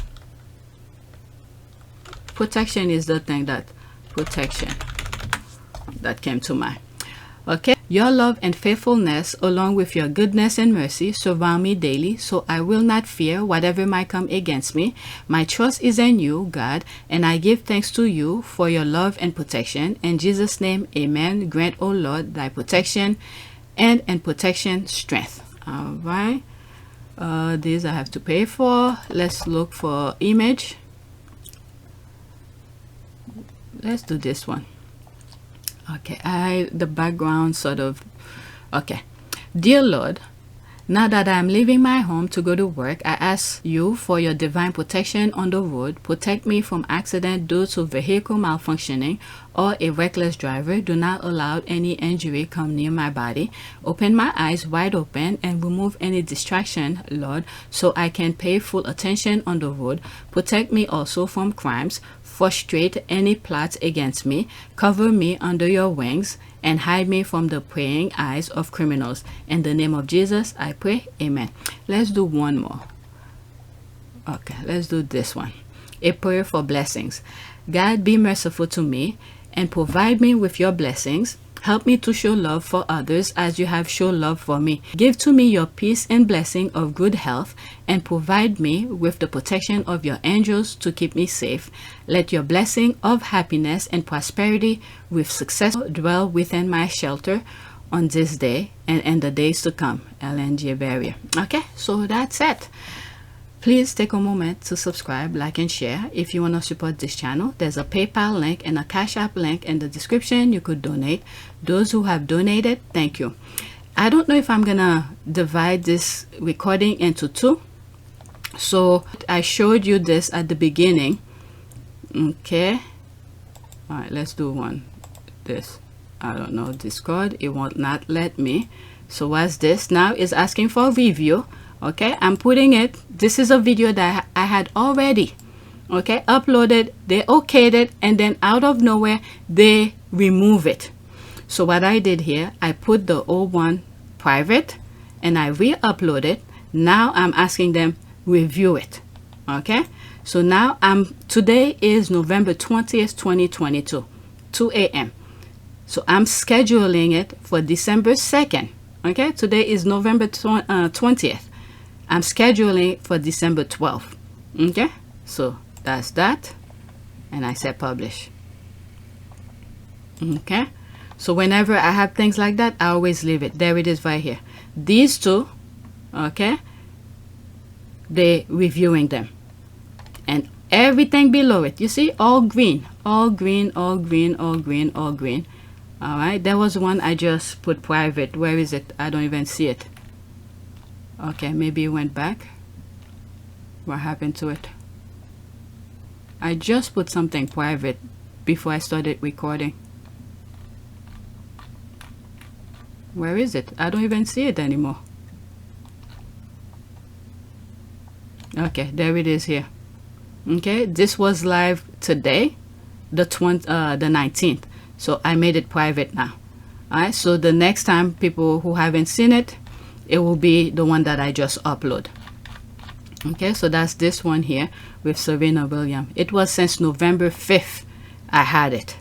protection is the thing that came to mind. Okay. Your love and faithfulness, along with your goodness and mercy, surround me daily, so I will not fear whatever might come against me. My trust is in you, God, and I give thanks to you for your love and protection. In Jesus' name, amen. Grant, O Lord, thy protection and protection strength. All right. These I have to pay for. Let's look for image. Let's do this one. Okay, the background sort of, okay. Dear Lord, now that I am leaving my home to go to work, I ask you for your divine protection on the road. Protect me from accident due to vehicle malfunctioning or a reckless driver. Do not allow any injury come near my body. Open my eyes wide open and remove any distraction, Lord, so I can pay full attention on the road. Protect me also from crimes. Frustrate any plots against me. Cover me under your wings and hide me from the prying eyes of criminals. In the name of Jesus, I pray. Amen. Let's do one more. Okay, let's do this one. A prayer for blessings. God, be merciful to me and provide me with your blessings. Help me to show love for others as you have shown love for me. Give to me your peace and blessing of good health and provide me with the protection of your angels to keep me safe. Let your blessing of happiness and prosperity with success dwell within my shelter on this day and in the days to come. LNG Barrier. Okay, so that's it. Please take a moment to subscribe, like, and share. If you want to support this channel, there's a PayPal link and a Cash App link in the description. You could donate. Those who have donated, thank you. I don't know if I'm gonna divide this recording into two. So I showed you this at the beginning. Okay. All right, let's do one. This. I don't know, Discord. It won't not let me. So what's this? Now is asking for a review. Okay, I'm putting it. This is a video that I had already Okay, uploaded, they okayed it, and then out of nowhere, they remove it. So what I did here, I put the old one private, and I re-upload it. Now I'm asking them review it. Okay, so now today is November 20th, 2022, 2 a.m. So I'm scheduling it for December 2nd. Okay, today is November 20th. I'm scheduling for December 12th. Okay, so that's that, and I said publish. Okay, so whenever I have things like that, I always leave it. There it is right here. These two, okay, they reviewing them, and everything below it, you see, all green, all green, all green, all green, all green. All right, there was one I just put private. Where is it? I don't even see it. Okay, maybe it went back. What happened to it? I just put something private before I started recording. Where is it? I don't even see it anymore. Okay, there it is here. Okay, this was live today, the 19th. So I made it private now. All right, so the next time people who haven't seen it, it will be the one that I just upload. Okay, so that's this one here with Serena Williams. It was since November 5th I had it.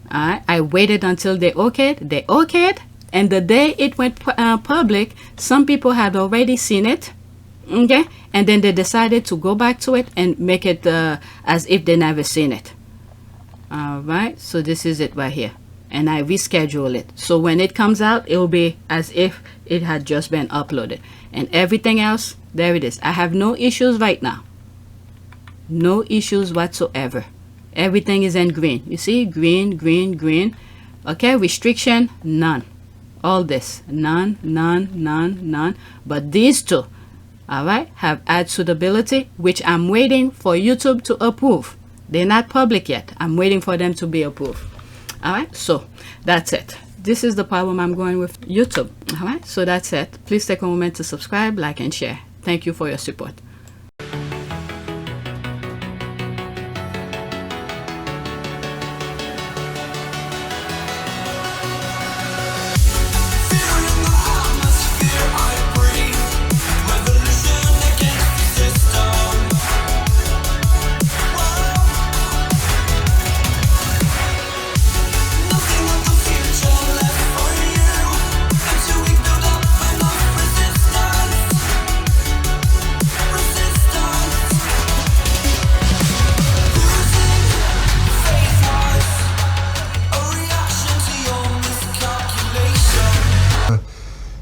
All right, I waited until they okayed, and the day it went public, some people had already seen it. Okay, and then they decided to go back to it and make it as if they never seen it. All right, so this is it right here, and I reschedule it, so when it comes out, it will be as if it had just been uploaded, and everything else, there it is. I have no issues right now, no issues whatsoever. Everything is in green. You see, green, green, green. Okay, restriction, none. All this, none, none, none, none. But these two, all right, have ad suitability, which I'm waiting for YouTube to approve. They're not public yet. I'm waiting for them to be approved. All right, so that's it. This is the problem I'm going with YouTube. All right, so that's it. Please take a moment to subscribe, like, and share. Thank you for your support.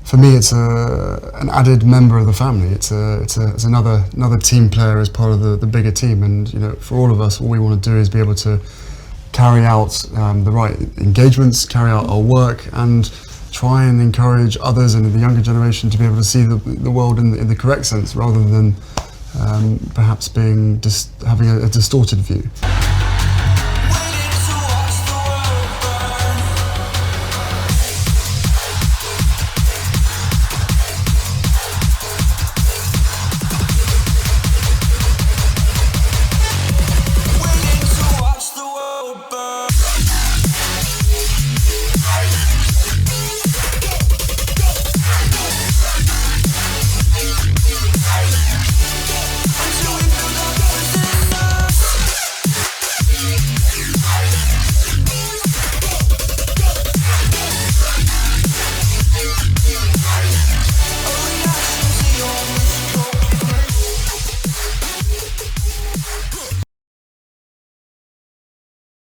For me, it's an added member of the family. It's another team player as part of the bigger team. And you know, for all of us, all we want to do is be able to carry out the right engagements, carry out our work, and try and encourage others and the younger generation to be able to see the world in the correct sense, rather than perhaps having a distorted view.